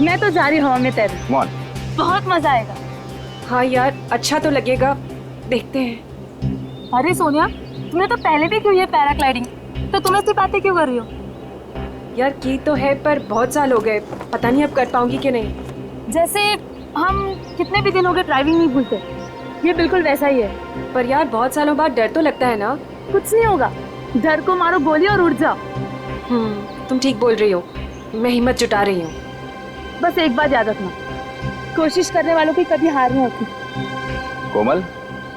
मैं तो जा रही हवा में तैर। बहुत मजा आएगा। हाँ यार, अच्छा तो लगेगा, देखते हैं। अरे सोनिया, तुमने तो पहले भी की है पैराग्लाइडिंग, तो तुम ऐसी बातें क्यों कर रही हो? यार की तो है, पर बहुत साल हो गए, पता नहीं अब कर पाऊंगी कि नहीं। जैसे हम कितने भी दिन हो गए ड्राइविंग नहीं भूलते, ये बिल्कुल वैसा ही है। पर यार बहुत सालों बाद डर तो लगता है ना। कुछ नहीं होगा, डर को मारो गोली और उड़ जाओ। तुम ठीक बोल रही हो, मैं हिम्मत जुटा रही हूँ। बस एक बात याद रखना, कोशिश करने वालों की कभी हार नहीं होती। कोमल,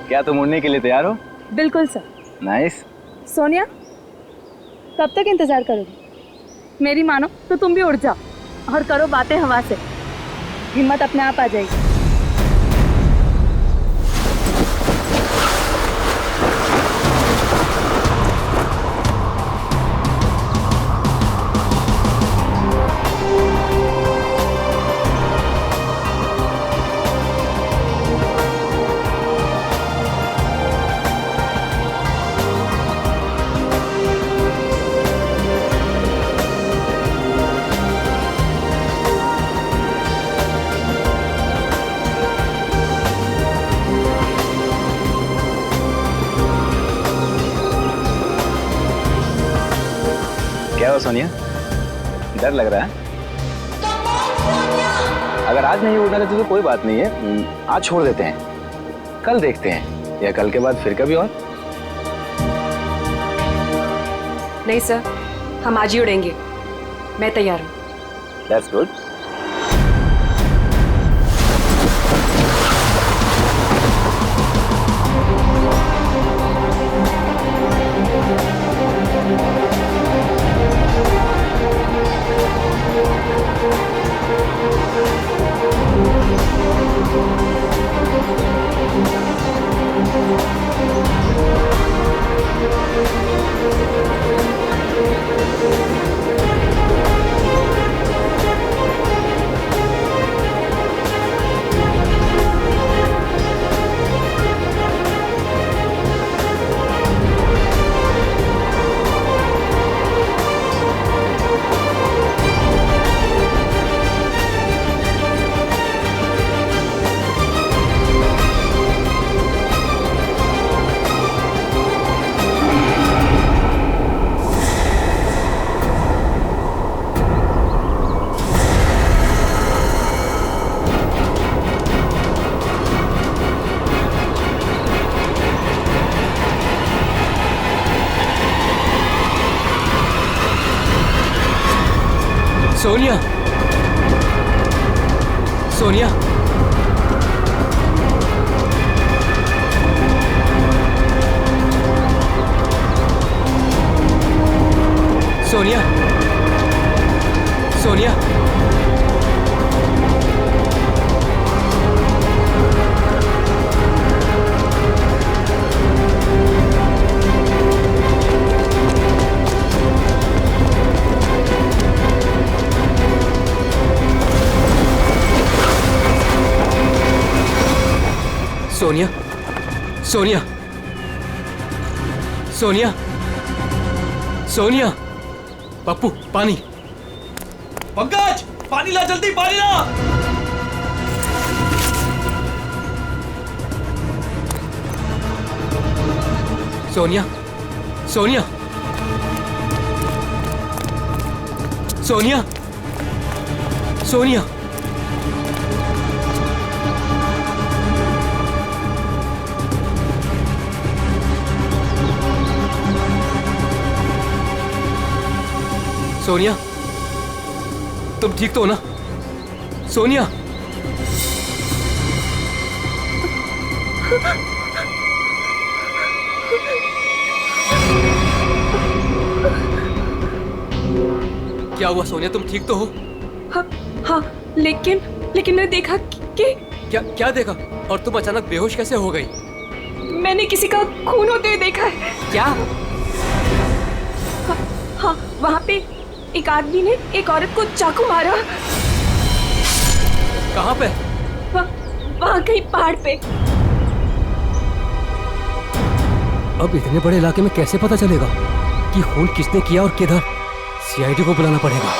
क्या तुम उड़ने के लिए तैयार हो? बिल्कुल सर। नाइस। सोनिया, कब तक इंतजार करोगी? मेरी मानो तो तुम भी उड़ जाओ और करो बातें हवा से, हिम्मत अपने आप आ जाएगी। क्या हो सोनिया, डर लग रहा है? अगर आज नहीं उड़ना देते तो कोई बात नहीं है, आज छोड़ देते हैं, कल देखते हैं, या कल के बाद फिर कभी और। नहीं सर, हम आज ही उड़ेंगे, मैं तैयार हूँ। That's good. सोनिया, सोनिया, सोनिया, सोनिया, सोनिया, सोनिया, सोनिया, सोनिया, पप्पू पानी। पंकज, पानी ला, जल्दी पानी ला। सोनिया, सोनिया, सोनिया, सोनिया, सोनिया, तुम ठीक तो हो ना? सोनिया, क्या हुआ सोनिया, तुम ठीक तो हो? हाँ हाँ, लेकिन मैं देखा कि क्या देखा? और तुम अचानक बेहोश कैसे हो गई? मैंने किसी का खून होते हुए देखा है। क्या? हाँ, वहाँ पे एक आदमी ने एक औरत को चाकू मारा। कहाँ पे? वहाँ कहीं पहाड़ पे। अब इतने बड़े इलाके में कैसे पता चलेगा कि खून किसने किया और किधर? सीआईडी को बुलाना पड़ेगा।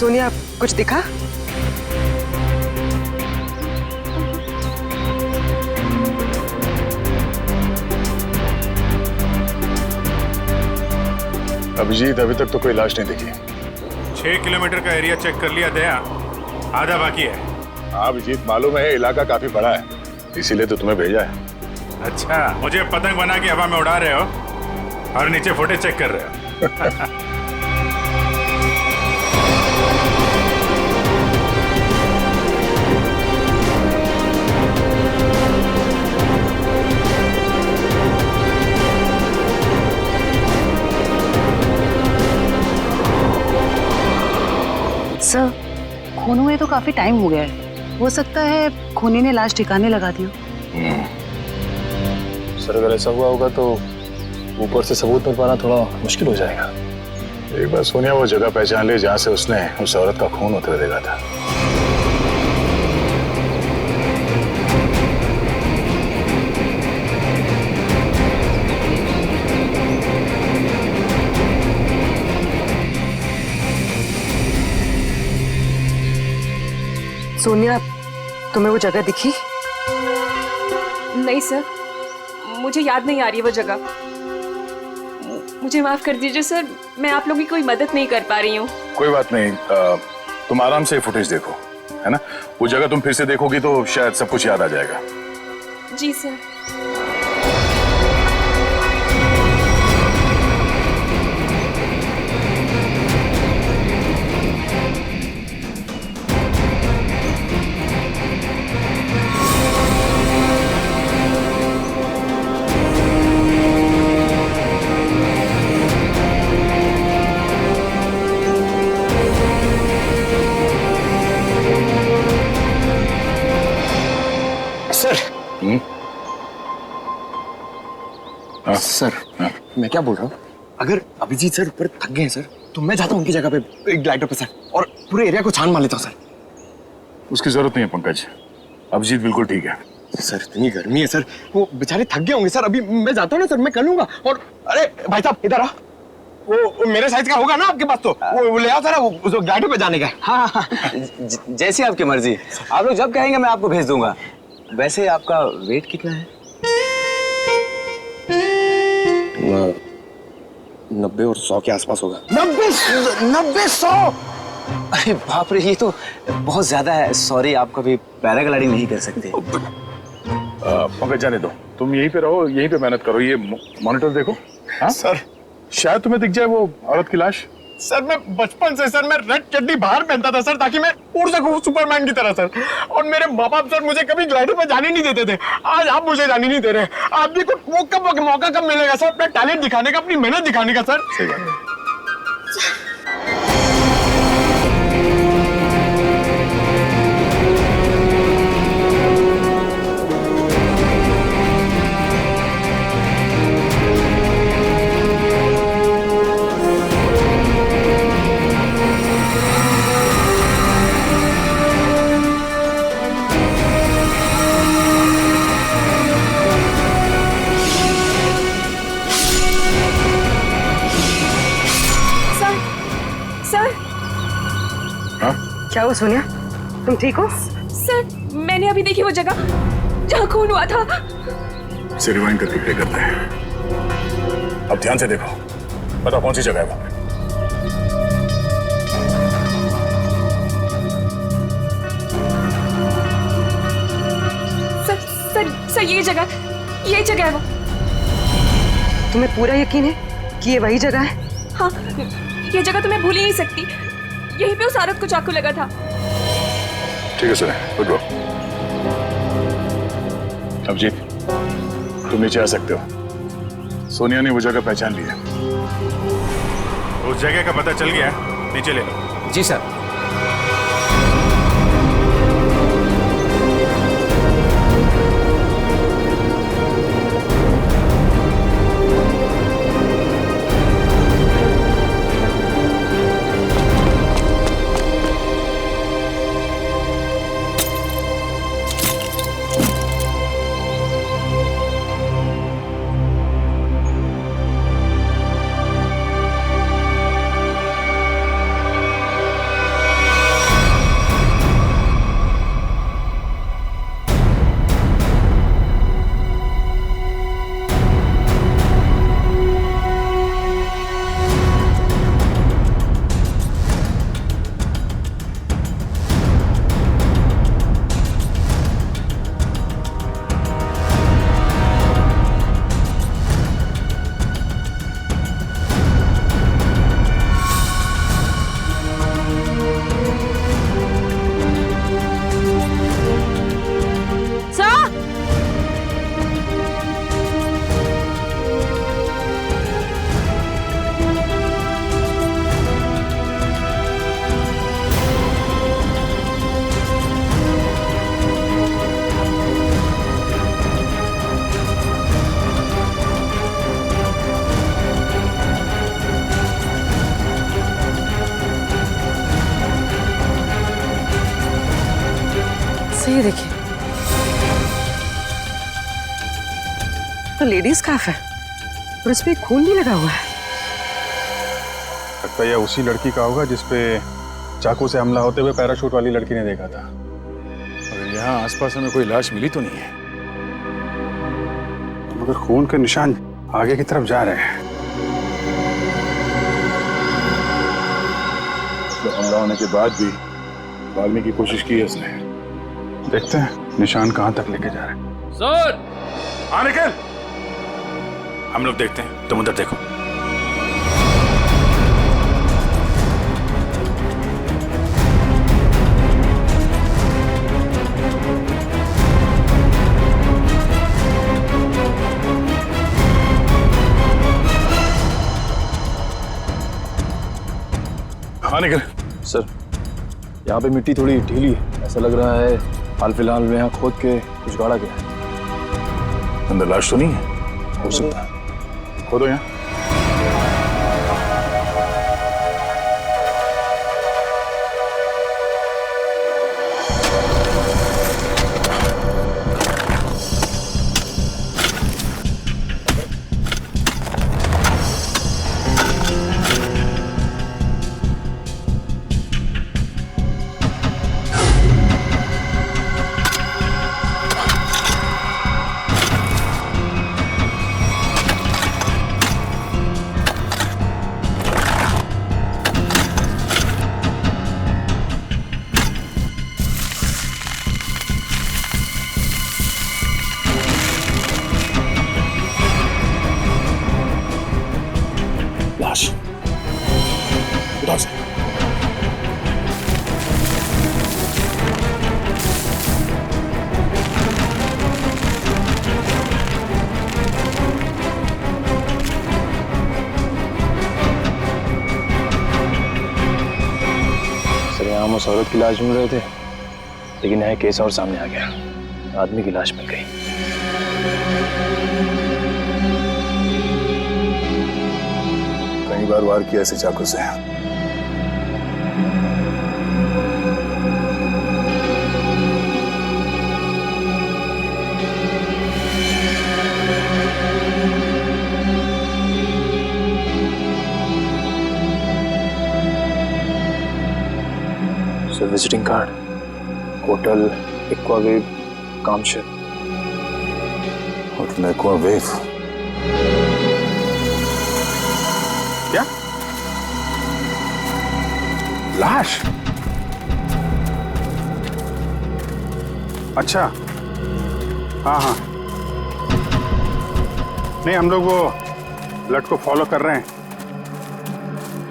सोनिया, कुछ दिखा? अभिजीत, अभी तक तो कोई लाश नहीं दिखी। 6 किलोमीटर का एरिया चेक कर लिया दया, आधा बाकी है। हाँ अभिजीत, मालूम है इलाका काफी बड़ा है, इसीलिए तो तुम्हें भेजा है। अच्छा, मुझे पतंग बना के हवा में उड़ा रहे हो और नीचे फुटेज चेक कर रहे हो। सर, खून हुए तो काफी टाइम हो गया है, हो सकता है खूनी ने लाश ठिकाने लगा दी हो। सर अगर ऐसा हुआ होगा तो ऊपर से सबूत मिल पाना थोड़ा मुश्किल हो जाएगा। एक बार सोनिया वो जगह पहचान ली जहाँ से उसने उस औरत का खून होते हुए देखा था। सोनिया, तुम्हें वो जगह दिखी? नहीं सर, मुझे याद नहीं आ रही वो जगह। मुझे माफ कर दीजिए सर, मैं आप लोगों की कोई मदद नहीं कर पा रही हूँ। कोई बात नहीं, तुम आराम से फुटेज देखो, है ना? वो जगह तुम फिर से देखोगी तो शायद सब कुछ याद आ जाएगा। जी सर। सर, मैं क्या बोल रहा हूँ, अगर अभिजीत सर ऊपर थक गए हैं सर, तो मैं जाता हूँ उनकी जगह पे एक ग्लाइडर पे सर, और पूरे एरिया को छान मार लेता हूँ सर। उसकी जरूरत नहीं है पंकज, अभिजीत बिल्कुल ठीक है। सर इतनी गर्मी है सर, वो बेचारे थक गए होंगे सर। अभी मैं जाता हूँ ना सर, मैं कर लूंगा। और अरे भाई साहब इधर आ, वो मेरे साइज का होगा ना आपके पास? तो वो ले आओ सर, वो ग्लाइडर पे जाने का। हाँ हाँ, जैसी आपकी मर्जी, आप लोग जब कहेंगे मैं आपको भेज दूंगा। वैसे आपका वेट कितना है? 90 और 100 के आसपास होगा। 90-100? अरे बाप रे, ये तो बहुत ज्यादा है। सॉरी, आप कभी पैराग्लाइडिंग नहीं कर सकते। पंकज जाने दो, तुम यहीं पे रहो, यहीं पे मेहनत करो। ये मॉनिटर देखो। हाँ सर, शायद तुम्हें दिख जाए वो औरत की लाश। सर मैं बचपन से सर मैं रेड चड्डी बाहर पहनता था सर, ताकि मैं उड़ सकूं सुपरमैन की तरह सर। और मेरे माँ बाप सर मुझे कभी ग्लाइडर पे जाने नहीं देते थे। आज आप मुझे जाने नहीं दे रहे। आप भी कुछ वो कब मौका कब मिलेगा सर अपना टैलेंट दिखाने का, अपनी मेहनत दिखाने का सर? सही बात है। क्या हुआ सोनिया, तुम ठीक हो? सर, मैंने अभी देखी वो जगह जहाँ खून हुआ था। इसे रिवाइंड करके प्ले करते हैं। अब ध्यान से देखो, बताओ कौन सी जगह है वहां पे? सर ये जगह है वो। तुम्हें पूरा यकीन है कि ये वही जगह है? हाँ, ये जगह तो मैं भूल ही नहीं सकती। यहीं पे उस औरत को चाकू लगा था। ठीक है सुने, गुड गो। अभिजीत, तुम नीचे आ सकते हो। सोनिया ने वो जगह पहचान ली है। उस जगह का पता चल गया, नीचे ले लो। जी सर। ये देखिए, तो लेडीज स्कार्फ है और इस पे खून भी लगा हुआ है। लगता है यह उसी लड़की का होगा जिसपे चाकू से हमला होते हुए पैराशूट वाली लड़की ने देखा था। मगर यहाँ आसपास हमें कोई लाश मिली तो नहीं है, मगर खून के निशान आगे की तरफ जा रहे हैं। तो हमला होने के बाद भी भागने की कोशिश की है उसने। देखते हैं निशान कहां तक लेके जा रहे हैं। सर, हाँ निकल। हम लोग देखते हैं, तुम उधर देखो। हाँ निकल। सर, यहाँ पे मिट्टी थोड़ी ढीली है, ऐसा लग रहा है हाल फिलहाल में यहाँ खोद के कुछ गाड़ा गया है। अंदर लाश तो नहीं है? हो सकता है। खोदो यहाँ। लाश उधर से। सर, यहाँ हम उस औरत की लाश ढूंढ रहे थे, लेकिन यहाँ केस और सामने आ गया, आदमी की लाश मिल गई। कई बार वार किया ऐसे चाकू से। Sir, visiting card, hotel Aquawave, Kamshet. Hotel Aquawave. क्या? लाश? अच्छा, हाँ हाँ, नहीं हम लोग वो लड़के को फॉलो कर रहे हैं।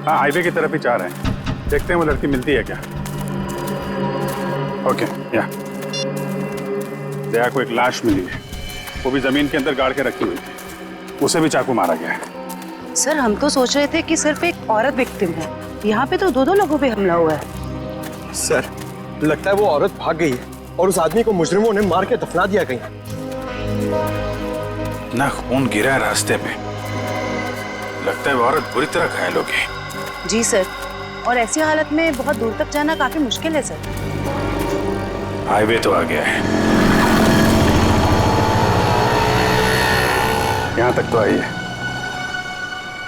हाँ, हाईवे की तरफ ही जा रहे हैं, देखते हैं वो लड़की मिलती है क्या। ओके, या दया को एक लाश मिली है, वो भी जमीन के अंदर गाड़ के रखी हुई थी, उसे भी चाकू मारा गया है। सर, हम तो सोच रहे थे कि सिर्फ एक औरत विक्टिम है, यहाँ पे तो दो लोगों पे हमला हुआ है। सर, लगता है वो औरत भाग गई है और उस आदमी को मुजरिमों ने मार के दफना दिया कहीं। ना खून गिरा है रास्ते पे, लगता है वो औरत बुरी तरह घायल हो गई। जी सर, और ऐसी हालत में बहुत दूर तक जाना काफी मुश्किल है सर। हाईवे तो आ गया है, यहाँ तक तो आई है।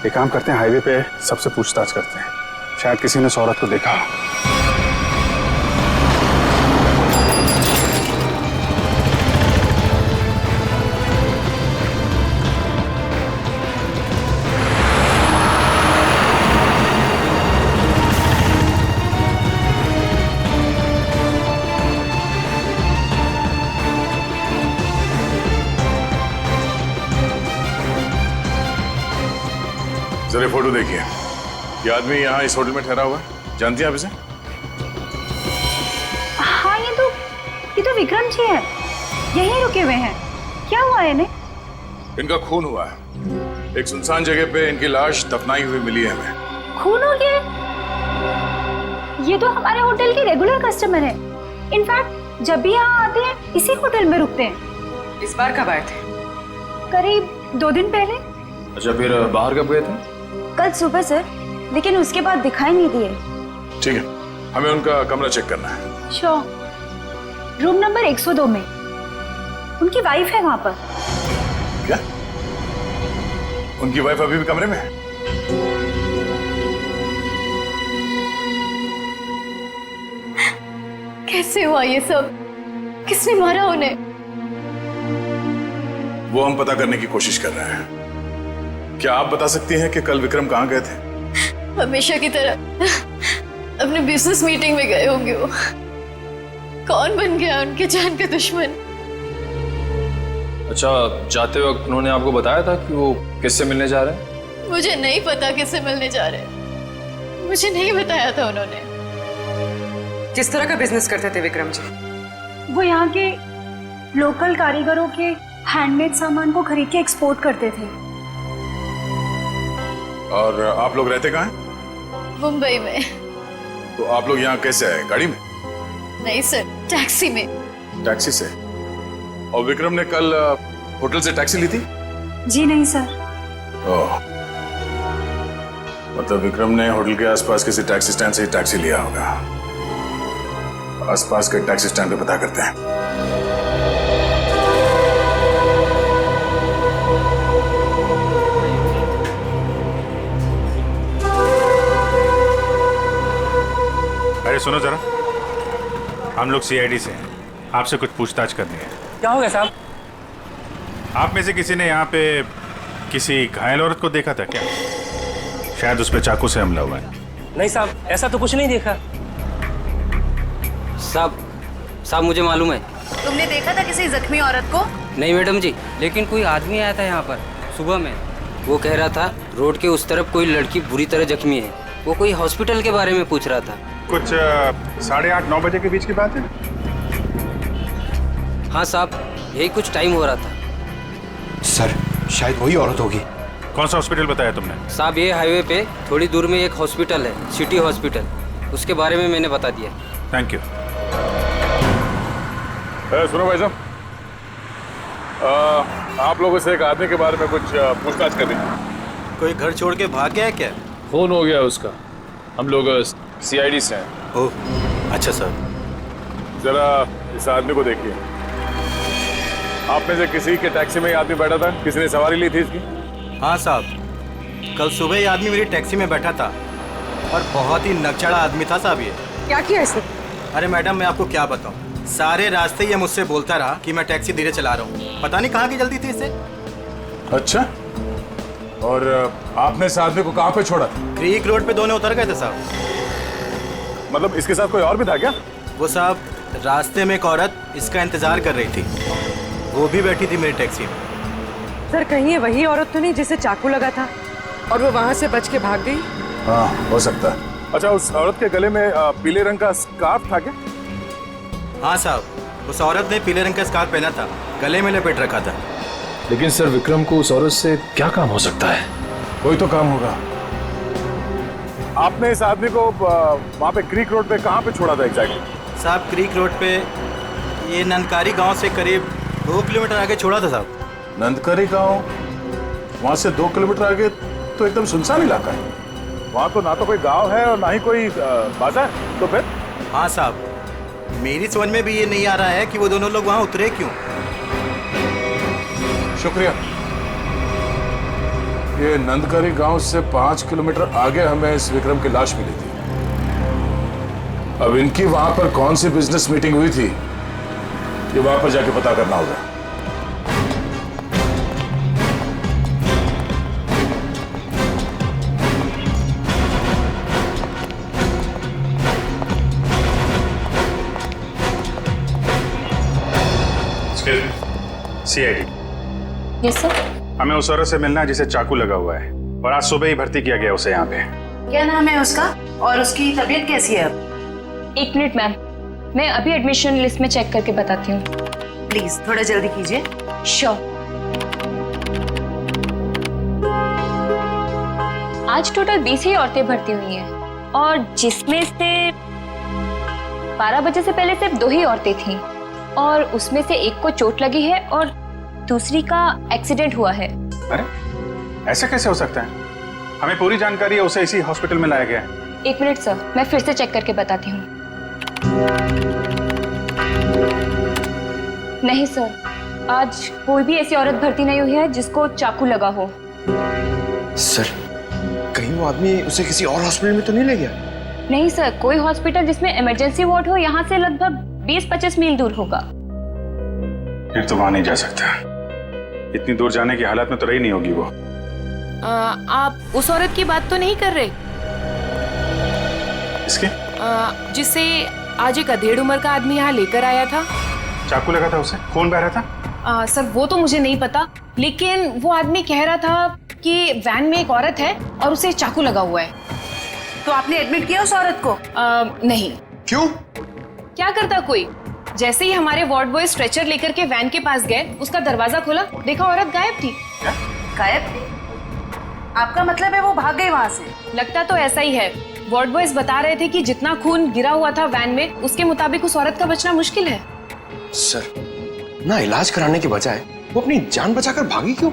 एक काम करते हैं, हाईवे पे सबसे पूछताछ करते हैं, शायद किसी ने उस औरत को देखा हो। जरा फोटो देखिए, ये आदमी यहाँ इस होटल में ठहरा हुआ है, जानती हैं आप इसे? हाँ, ये तो विक्रम जी है, यहीं रुके हुए हैं। क्या हुआ है इन्हें? इनका खून हुआ है, एक सुनसान जगह पे इनकी लाश दफनाई हुई मिली है हमें। खून हो गया? ये तो हमारे होटल के रेगुलर कस्टमर है। इनफैक्ट जब भी यहाँ आते हैं इसी होटल में रुकते हैं। इस बार कब आए थे? करीब 2 दिन पहले। अच्छा, फिर बाहर कब गए थे? कल सुबह सर, लेकिन उसके बाद दिखाई नहीं दिए। ठीक है, हमें उनका कमरा चेक करना है। श्योर। रूम नंबर 102 में। उनकी वाइफ है वहां पर। क्या? उनकी वाइफ अभी भी कमरे में है? कैसे हुआ ये सब? किसने मारा उन्हें? वो हम पता करने की कोशिश कर रहे हैं। क्या आप बता सकती हैं कि कल विक्रम कहाँ गए थे? हमेशा की तरह अपने बिजनेस मीटिंग में गए होंगे वो। कौन बन गया उनके जान का दुश्मन? अच्छा, जाते वक्त उन्होंने आपको बताया था कि वो किससे मिलने जा रहे हैं? मुझे नहीं पता किससे मिलने जा रहे हैं। मुझे नहीं बताया था उन्होंने। किस तरह का बिजनेस करते थे विक्रम जी? वो यहाँ के लोकल कारीगरों के हैंडमेड सामान को खरीद के एक्सपोर्ट करते थे। और आप लोग रहते कहाँ हैं? मुंबई में। तो आप लोग यहाँ कैसे आए? गाड़ी में? नहीं सर, टैक्सी में। टैक्सी से? और विक्रम ने कल होटल से टैक्सी ली थी? जी नहीं सर। ओह, मतलब विक्रम ने होटल के आसपास किसी टैक्सी स्टैंड से ही टैक्सी लिया होगा। आसपास के टैक्सी स्टैंड पे पता करते हैं। अरे सुनो जरा, हम लोग सीआईडी से हैं, आपसे कुछ पूछताछ करनी है। क्या हो गया साहब? आप में से किसी ने यहाँ पे किसी घायल औरत को देखा था क्या? शायद उस पर चाकू से हमला हुआ है। नहीं साहब, ऐसा तो कुछ नहीं देखा। साहब मुझे मालूम है। तुमने देखा था किसी जख्मी औरत को? नहीं मैडम जी, लेकिन कोई आदमी आया था यहाँ पर सुबह में। वो कह रहा था रोड के उस तरफ कोई लड़की बुरी तरह जख्मी है। वो कोई हॉस्पिटल के बारे में पूछ रहा था। कुछ 8:30-9 बजे के बीच की बात है? हाँ साहब, यही कुछ टाइम हो रहा था। सर, शायद वही औरत होगी। कौन सा हॉस्पिटल बताया तुमने? साहब, ये हाईवे पे थोड़ी दूर में एक हॉस्पिटल है, सिटी हॉस्पिटल। उसके बारे में मैंने बता दिया। Thank you. सुनो भाई साहब, आप लोगों से एक आदमी के बारे में कुछ पूछताछ करनी है। कोई घर छोड़ के भाग गया है क्या? फोन हो गया उसका। हम लोग सीआईडी से हैं। ओह, अच्छा सर। जरा इस आदमी को देखिए। आप में से किसी के टैक्सी में ये आदमी बैठा था? किसी ने सवारी ली थी इसकी? हाँ साहब, कल सुबह ये आदमी मेरी टैक्सी में बैठा था और बहुत ही नकचड़ा आदमी था साहब ये। क्या किया इसने? अरे मैडम, मैं आपको क्या बताऊं, सारे रास्ते ये मुझसे बोलता रहा कि मैं टैक्सी धीरे चला रहा हूँ। पता नहीं कहाँ की जल्दी थी इसे। अच्छा, और आपने इस आदमी को कहाँ पे छोड़ा? क्रीक रोड पे दोनों उतर गए थे साहब। मतलब इसके साथ कोई और भी था क्या? वो साहब, रास्ते में एक औरत इसका इंतजार कर रही थी, वो भी बैठी थी मेरी टैक्सी में। सर, कहीं ये वही औरत तो नहीं जिसे चाकू लगा था और वो वहां से बच के भाग गई? हाँ, हो सकता है। अच्छा, उस औरत के गले में पीले रंग का स्कार्फ था क्या? हाँ साहब, उस औरत ने पीले रंग का स्कार्फ पहना था, गले में लपेट रखा था। लेकिन सर, विक्रम को उस औरत से क्या काम हो सकता है? कोई तो काम होगा। आपने इस आदमी को वहाँ पे क्रीक रोड पे कहाँ पे छोड़ा था एग्जैक्टली? साहब, क्रीक रोड पे ये नंदकारी गांव से करीब 2 किलोमीटर आगे छोड़ा था साहब। नंदकरी गांव? वहाँ से 2 किलोमीटर आगे तो एकदम सुनसान इलाका है। वहाँ तो ना तो कोई गांव है और ना ही कोई बाजार। तो फिर? हाँ साहब, मेरी समझ में भी ये नहीं आ रहा है कि वो दोनों लोग वहाँ उतरे क्यों। शुक्रिया। ये नंदकरी गांव से 5 किलोमीटर आगे हमें इस विक्रम की लाश मिली थी। अब इनकी वहां पर कौन सी बिजनेस मीटिंग हुई थी, ये वहां पर जाके पता करना होगा। सीआईडी। Yes sir. हमें उस औरत से मिलना है जिसे चाकू लगा हुआ है और आज सुबह ही भर्ती किया गया उसे यहाँ पे। क्या नाम है उसका और उसकी तबीयत कैसी है अब? 1 मिनट मैम, मैं अभी एडमिशन लिस्ट में चेक करके बताती हूँ। प्लीज थोड़ा जल्दी कीजिए। श्योर। आज टोटल 20 ही औरतें भर्ती हुई हैं और जिसमें से 12 बजे से पहले सिर्फ 2 ही औरतें थीं और उसमें से एक को चोट लगी है और दूसरी का एक्सीडेंट हुआ है। अरे, ऐसा कैसे हो सकता है? हमें पूरी जानकारी है, उसे इसी हॉस्पिटल में लाया गया है। 1 मिनट सर, मैं फिर से चेक करके बताती हूँ। नहीं सर, आज कोई भी ऐसी औरत भर्ती नहीं हुई है जिसको चाकू लगा हो। सर, कहीं वो आदमी उसे किसी और हॉस्पिटल में तो नहीं ले गया? नहीं सर, कोई हॉस्पिटल जिसमें इमरजेंसी वार्ड हो यहाँ से लगभग 20-25 मील दूर होगा। फिर तो वहां नहीं जा सकता। इतनी दूर जाने की हालत में तो रही नहीं होगी वो। आप उस औरत की बात तो नहीं कर रहे? इसके? जिसे आज एक अधेड़ उम्र का आदमी यहाँ लेकर आया था। चाकू लगा था उसे? खून बह रहा था? सर वो तो मुझे नहीं पता, लेकिन वो आदमी कह रहा था कि वैन में एक औरत है और उसे चाकू लगा हुआ है। तो आपने एडमिट किया उस औरत को? नहीं। क्यों? क्या करता कोई? जैसे ही हमारे वार्ड बॉय स्ट्रेचर लेकर के वैन के पास गए, उसका दरवाजा खोला, देखा औरत गायब थी। गायब? आपका मतलब है वो भाग गई वहां से? लगता तो ऐसा ही है। वार्ड बॉयज बता रहे थे कि जितना खून गिरा हुआ था वैन में, उसके मुताबिक उस औरत का बचना मुश्किल है। सर, ना इलाज कराने के बजाय वो अपनी जान बचाकर भागी क्यों?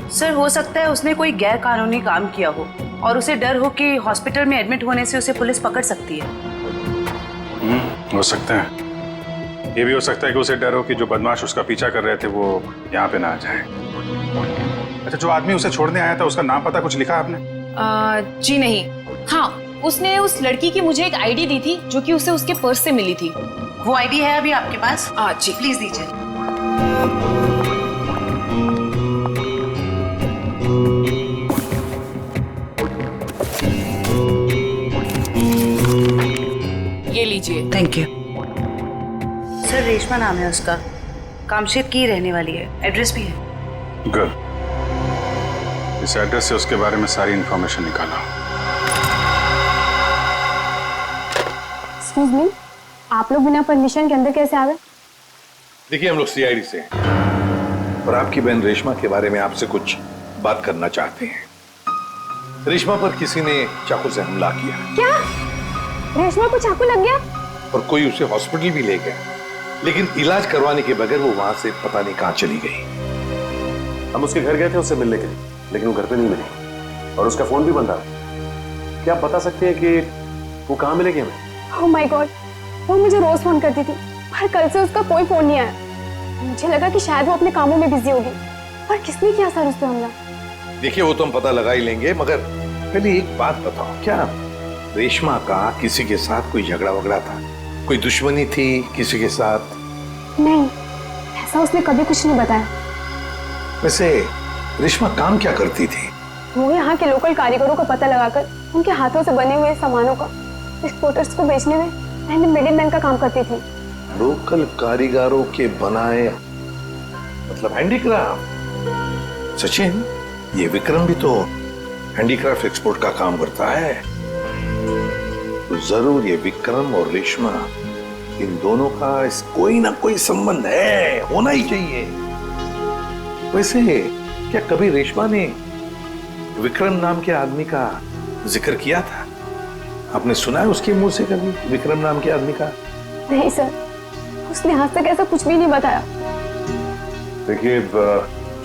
सर, हो सकता है उसने कोई गैर कानूनी काम किया हो और उसे डर हो कि हॉस्पिटल में एडमिट होने से उसे पुलिस पकड़ सकती है। हो सकता है। ये भी हो सकता है कि उसे डर हो कि जो बदमाश उसका पीछा कर रहे थे वो यहाँ पे ना आ जाए। अच्छा, जो आदमी उसे छोड़ने आया था उसका नाम पता कुछ लिखा आपने? जी नहीं। हाँ, उसने उस लड़की की मुझे एक आईडी दी थी जो कि उसे उसके पर्स से मिली थी। वो आईडी है अभी आपके पास? जी प्लीज दीजिए। ये लीजिए। Thank you. सर, रेशमा नाम है उसका, कामशेद की रहने वाली है, एड्रेस भी है। गुड। इस एड्रेस से उसके बारे में सारी इंफॉर्मेशन निकाला। एक्सक्यूज मी, आप लोग बिना परमिशन के अंदर कैसे आ गए? देखिए, हम लोग सीआईडी से हैं और आपकी बहन रेशमा के बारे में आपसे कुछ बात करना चाहते हैं। रेशमा पर किसी ने चाकू से हमला किया। क्या? रेशमा को चाकू लग गया? और कोई उसे हॉस्पिटल भी ले गया, लेकिन इलाज करवाने के बगैर वो वहां से पता नहीं कहां चली गई। हम उसके घर गए थे उससे मिलने के लिए, लेकिन वो घर पे नहीं मिली और उसका फोन भी बंद था। क्या आप बता सकते हैं कि वो कहाँ मिलेगी हमें? ओह माय गॉड, वो मुझे रोज फोन करती थी, पर कल से उसका कोई फोन नहीं आया। मुझे लगा कि शायद वो अपने कामों में बिजी होगी। पर किसने किया सर उस पे हमला? देखिए, वो तो हम पता लगा ही लेंगे, मगर पहले एक बात बताओ, क्या रेशमा का किसी के साथ कोई झगड़ा वगड़ा था? कोई दुश्मनी थी किसी के साथ? नहीं, ऐसा उसने कभी कुछ नहीं बताया। वैसे रेशमा काम क्या करती थी? वो यहाँ के लोकल कारीगरों का पता लगाकर उनके हाथों से बने हुए सामानों का एक्सपोर्टर्स को बेचने में एंड मिडिलमैन का काम करती थी। लोकल कारीगरों के बनाए, मतलब हैंडीक्राफ्ट? सचिन, ये विक्रम भी तो हैंडीक्राफ्ट एक्सपोर्ट का काम करता है, तो जरूर ये विक्रम और रेशमा, इन दोनों का कोई ना कोई संबंध है, होना ही चाहिए। वैसे क्या कभी रेशमा ने विक्रम नाम के आदमी का जिक्र किया था? आपने सुना है उसके मुंह से कभी विक्रम नाम के आदमी का? नहीं सर, उसने आज तक ऐसा कुछ भी नहीं बताया। देखिए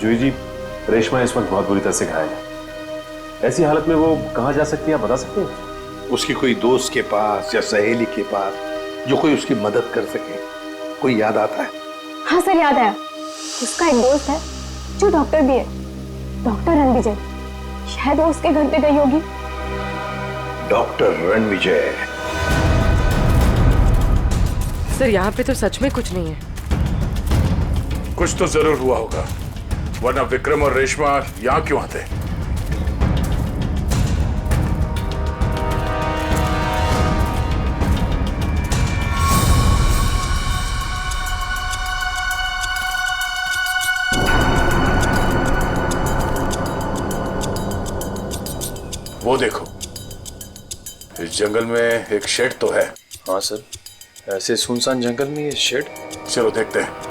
जूही जी, रेशमा इस वक्त बहुत बुरी तरह से घायल है। ऐसी हालत में वो कहाँ जा सकती है, आप बता सकते हैं? उसकी कोई दोस्त के पास या सहेली के पास जो कोई उसकी मदद कर सके, कोई याद आता है? हाँ सर, याद आया। उसका एक दोस्त है जो डॉक्टर भी है, डॉक्टर रणविजय। शायद वो उसके घर पे गई होगी। डॉक्टर रणविजय? सर, यहाँ पे तो सच में कुछ नहीं है। कुछ तो जरूर हुआ होगा, वरना विक्रम और रेशमा यहाँ क्यों आते? वो देखो, इस जंगल में एक शेड तो है। हाँ सर, ऐसे सुनसान जंगल में ये शेड? चलो देखते हैं।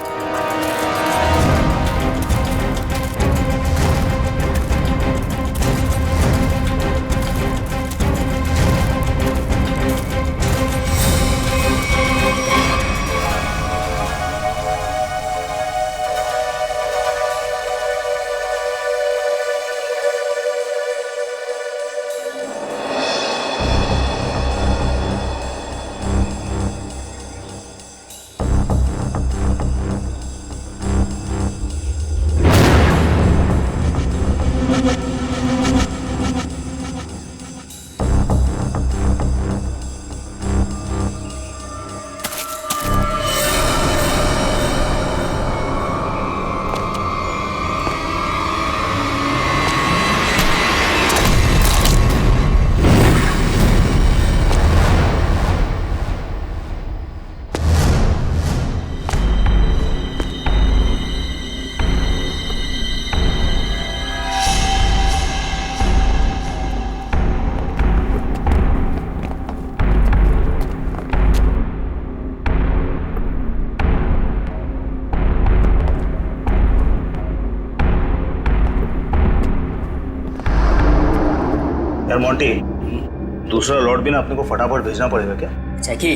यार मोंटी, दूसरा लॉट भी ना अपने को फटाफट भेजना पड़ेगा क्या? जैकी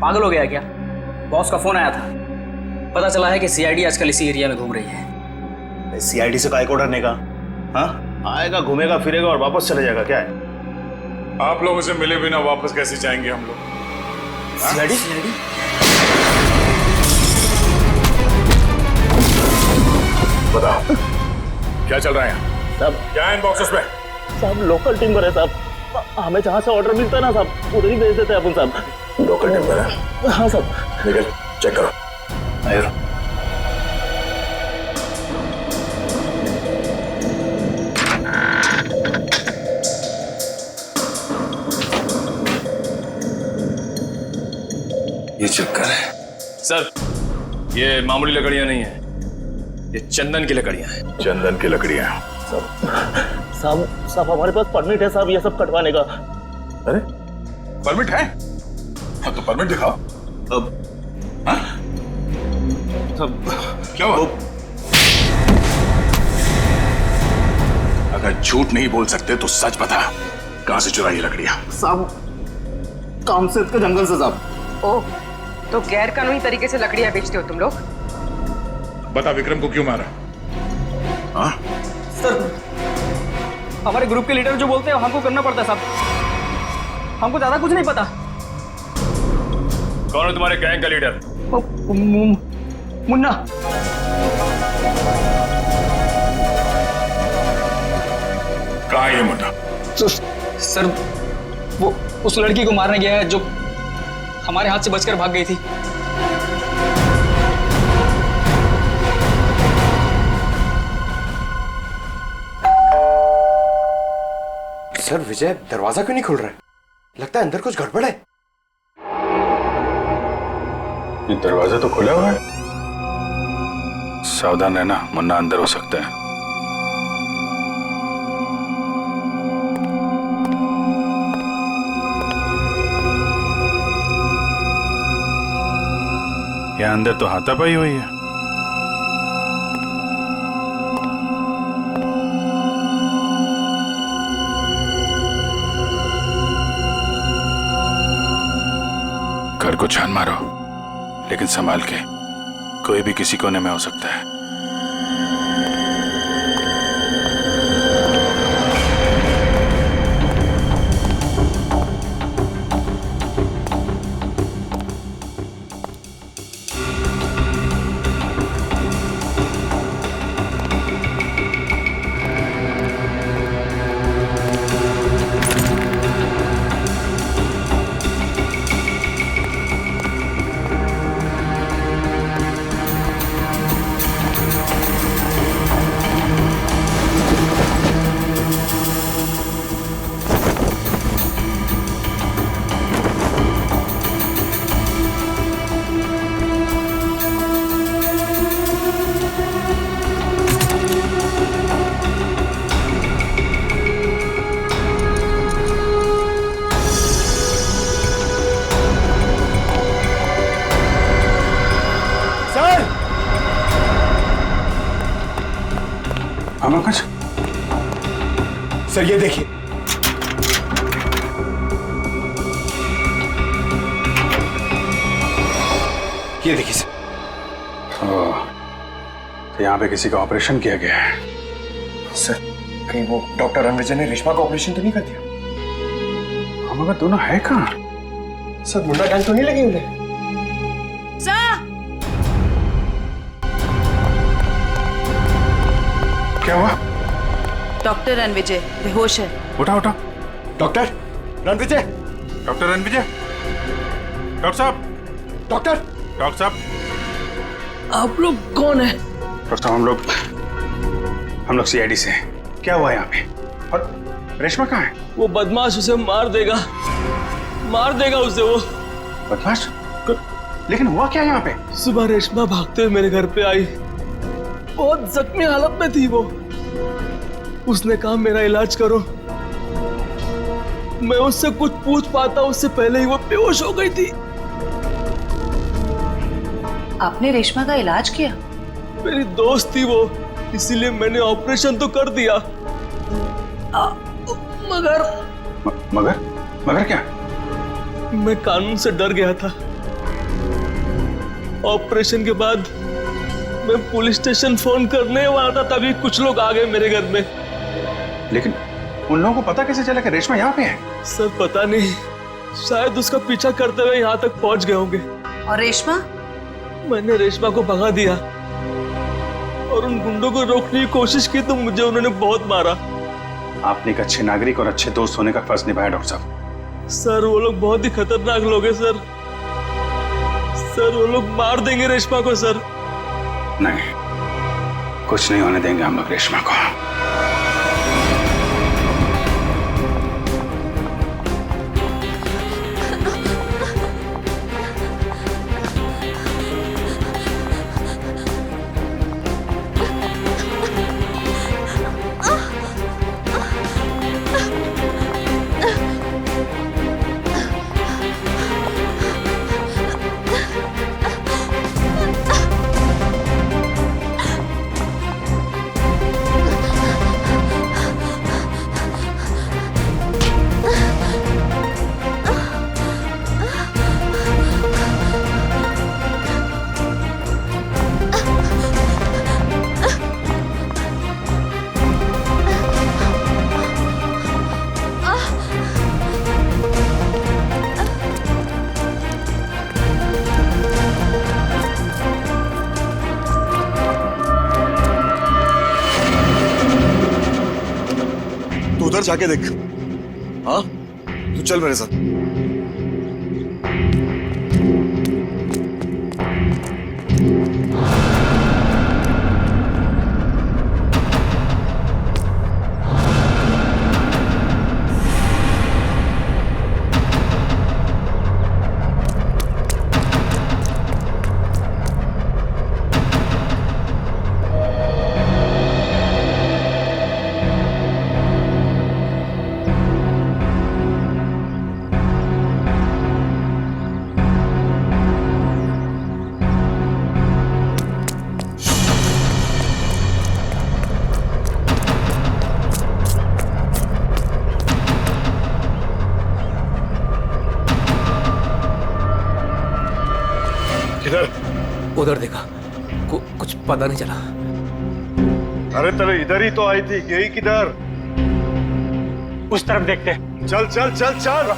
पागल हो गया क्या? बॉस का फोन आया था, पता चला है कि सीआईडी आजकल इसी एरिया में घूम रही है। सीआईडी से काय को डरने का? हाँ, आएगा घूमेगा फिरेगा और वापस चले जाएगा, क्या है? आप लोगों से मिले बिना वापस कैसे जाएंगे हम लोग? सीआईडी? बताओ क्या चल रहा है यहाँ? सब क्या है इन बॉक्सेस में? सब लोकल टिम्बर है साहब, हमें जहाँ से ऑर्डर मिलता है ना साहब, उधर ही भेज देते हैं अपन साहब। लोकल टिम्बर है? हाँ साहब। निकल चेक करो। आयो। ये चक्कर है सर, ये मामूली लकड़ियां नहीं है, ये चंदन की लकड़ियां हैं। चंदन की लकड़ियां। साहब हमारे पास परमिट है साहब ये सब कटवाने का। अरे परमिट है? हाँ तो परमिट दिखाओ। अब हाँ? सब क्या हुआ? अगर झूठ नहीं बोल सकते तो सच बता, कहां से चुराई लकड़ियां? साहब कामसेद के जंगल से साहब। ओह, तो गैर कानूनी तरीके से लकड़ियां बेचते हो तुम लोग? बता विक्रम को क्यों मारा? हाँ? सर हमारे ग्रुप के लीडर जो बोलते हैं हमको करना पड़ता है साहब, हमको ज्यादा कुछ नहीं पता। कौन है तुम्हारे गैंग का लीडर? मुन्ना। कहाँ है ये मुन्ना? सर वो उस लड़की को मारने गया है जो हमारे हाथ से बचकर भाग गई थी। सर विजय दरवाजा क्यों नहीं खुल रहा है? लगता है अंदर कुछ गड़बड़ है। ये दरवाजा तो खुला हुआ है। सावधान रहना, मुन्ना अंदर हो सकता है। यहाँ अंदर तो हाथापाई हुई है। घर को छान मारो, लेकिन संभाल के, कोई भी किसी कोने में हो सकता है। कुछ सर ये देखिए, ये देखिए सर। तो यहाँ पे किसी का ऑपरेशन किया गया है। सर कहीं वो डॉक्टर रणविजय ने रेशमा का ऑपरेशन तो नहीं कर दिया? हम अगर दोनों है कहाँ? सर मुंडा गैंग तो नहीं लगी उन्हें? क्या हुआ? डॉक्टर रणविजय बेहोश है। उठा उठा। Doctor Ranvijay, doctor Ranvijay, doctor साहब, डॉक्टर साहब। आप लोग कौन है? डॉक्टर साहब हम लोग सीआईडी से हैं। क्या हुआ यहाँ पे? और रेशमा कहाँ है? वो बदमाश उसे मार देगा उसे वो। बदमाश? लेकिन हुआ क्या यहाँ पे? सुबह रेशमा भागते हुए मेरे घर पे आई, बहुत जख्मी हालत में थी वो। उसने कहा मेरा इलाज करो। मैं उससे कुछ पूछ पाता उससे पहले ही वो बेहोश हो गई थी। आपने रेशमा का इलाज किया? मेरी दोस्त थी वो, इसीलिए मैंने ऑपरेशन तो कर दिया। मगर मगर क्या? मैं कानून से डर गया था। ऑपरेशन के बाद मैं पुलिस स्टेशन फोन करने वाला था, तभी कुछ लोग आ गए मेरे घर में। लेकिन उन लोगों को पता कैसे चला कि रेशमा यहाँ पे है? सर पता नहीं, शायद उसका पीछा करते हुए यहाँ तक पहुँच गए होंगे। और रेशमा? मैंने रेशमा को भगा दिया और उन गुंडों को रोकने की कोशिश की तो मुझे उन्होंने बहुत मारा। आपने एक अच्छे नागरिक और अच्छे दोस्त होने का फर्ज निभाया डॉक्टर साहब। सर वो लोग बहुत ही खतरनाक लोग हैं सर। सर वो लोग मार देंगे रेशमा को सर। नहीं, कुछ नहीं होने देंगे हम लोग रेशमा को। उधर जाके देख। हाँ, तू चल मेरे साथ। उधर देखा, कुछ पता नहीं चला। अरे तेरे इधर ही तो आई थी, गई किधर? उस तरफ देखते। चल चल चल चल।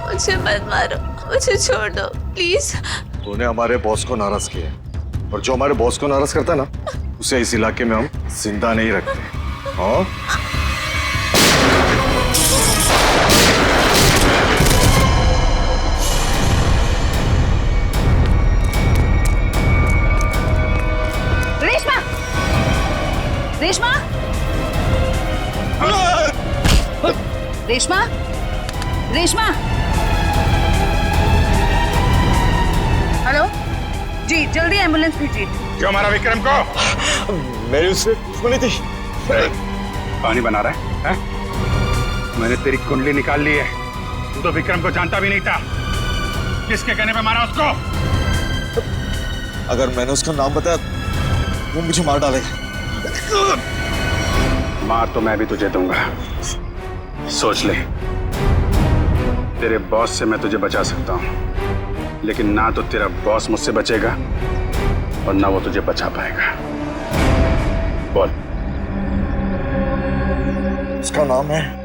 मुझे मत मारो, मुझे छोड़ दो प्लीज। तूने हमारे बॉस को नाराज किया है, और जो हमारे बॉस को नाराज करता है ना, उसे इस इलाके में हम जिंदा नहीं रखते। हाँ? रेशमा! रेशमा! रेशमा! रेशमा! हेलो जी, जल्दी एम्बुलेंस भेजिए। क्यों मारा विक्रम को? मेरी उससे सुनी थी। पानी बना रहा है? मैंने तेरी कुंडली निकाल ली है। तू तो विक्रम को जानता भी नहीं था। किसके कहने पे मारा उसको? अगर मैंने उसका नाम बताया वो मुझे मार डालेगा। मार तो मैं भी तुझे दूंगा, सोच ले। तेरे बॉस से मैं तुझे बचा सकता हूँ, लेकिन ना तो तेरा बॉस मुझसे बचेगा और ना वो तुझे बचा पाएगा। बोल। उसका नाम है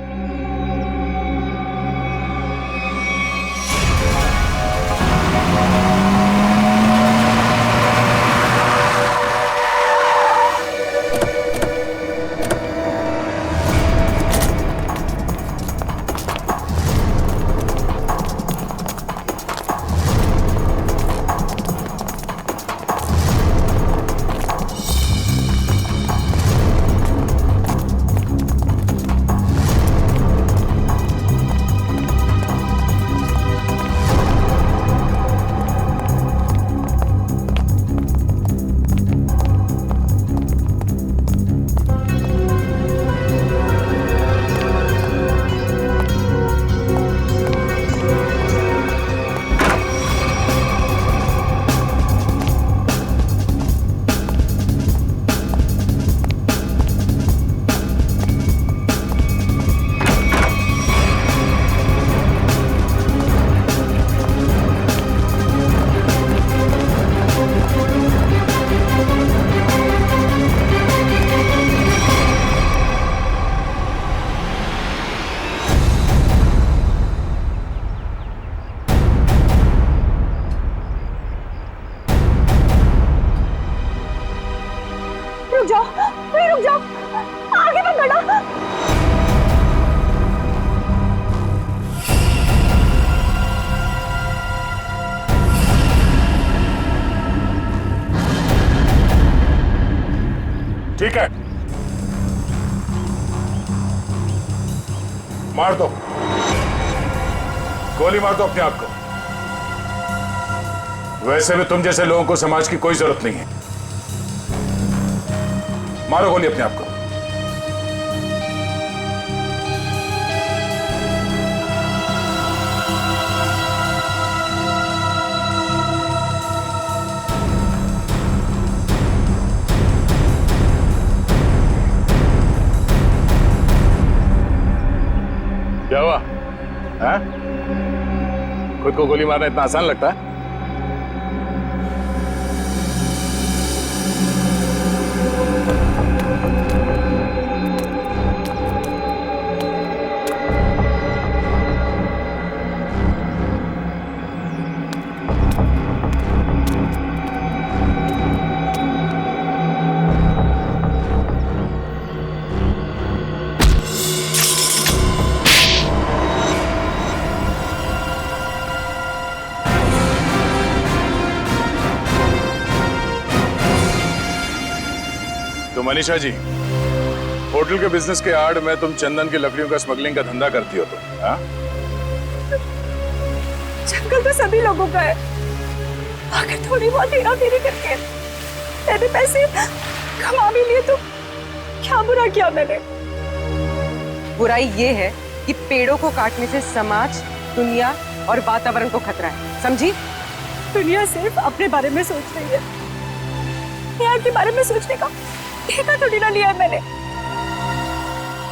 रुक जाओ, आगे मत बढ़ो। ठीक है, मार दो, गोली मार दो अपने आप को। वैसे भी तुम जैसे लोगों को समाज की कोई जरूरत नहीं है। मारो गोली अपने आप को। क्या हुआ? हैं? खुद को गोली मारना इतना आसान लगता है? तो मनीषा जी, होटल के बिजनेस के आड़ में तुम चंदन की लकड़ियों का स्मगलिंग का धंधा करती हो तुम, हाँ? जंगल तो सभी लोगों का है। अगर थोड़ी बहुत हेरा फेरी करके मैंने पैसे कमा भी लिए तो क्या बुरा किया मैंने? बुराई ये है कि पेड़ों को काटने से समाज, दुनिया और वातावरण को खतरा है, समझी? दुनिया सिर्फ अपने बारे में सोच रही है, यहाँ के बारे में सोचने का ठेका थोड़ी ना लिया है मैंने।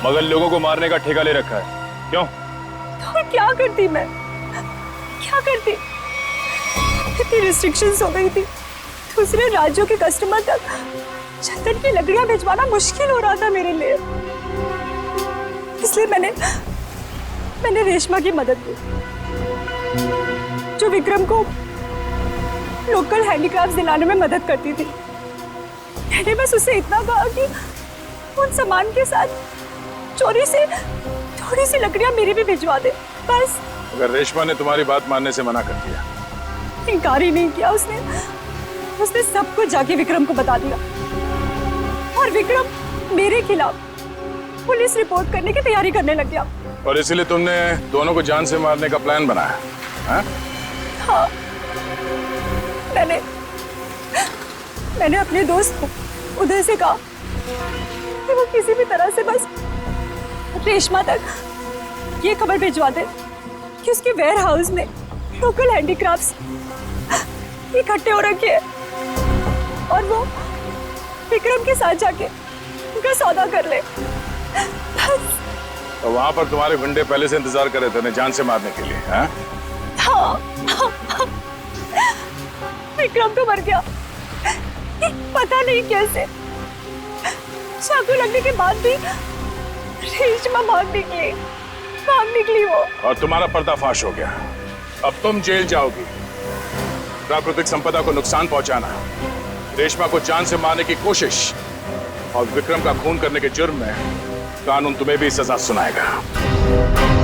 मगर लोगों को मारने का ठेका ले रखा है, क्यों? तो क्या करती मैं? क्या करती? इतनी रिस्ट्रिक्शंस हो गई थी, दूसरे राज्यों के कस्टमर तक चंदन की लकड़ियां भिजवाना मुश्किल हो रहा था मेरे लिए। इसलिए मैंने रेशमा की मदद की, जो विक्रम को लोकल हैंडीक्राफ्ट दिलाने में मदद करती थी। मैंने बस उससे इतना कहा कि उन सामान के साथ चोरी से थोड़ी सी लकड़ियां मेरी भी भिजवा दे, बस। अगर रेशमा ने तुम्हारी बात मानने से मना कर दिया? इनकार ही नहीं किया उसने सब कुछ जाके विक्रम को बता दिया और विक्रम मेरे खिलाफ पुलिस रिपोर्ट करने की तैयारी करने लग गया। और इसीलिए तुमने दोनों को जान से मारने का प्लान बनाया, हाँ? हाँ, मैंने अपने दोस्त उदय से कहा कि वो किसी भी तरह से बस रेशमा तक ये खबर भिजवा दे कि उसके वेयर हाउस में लोकल हैंडीक्राफ्ट्स इकट्ठे हो रखे हैं और वो विक्रम के साथ जाके उनका सौदा कर ले। तो वहां पर तुम्हारे गुंडे पहले से इंतजार कर रहे थे उन्हें जान से मारने के लिए, हाँ? हाँ। विक्रम तो मर गया, पता नहीं कैसे। चाकू लगने के बाद भी रेशमा भाग निकली वो। और तुम्हारा पर्दाफाश हो गया। अब तुम जेल जाओगी। प्राकृतिक संपदा को नुकसान पहुंचाना, रेशमा को जान से मारने की कोशिश और विक्रम का खून करने के जुर्म में कानून तुम्हें भी सजा सुनाएगा।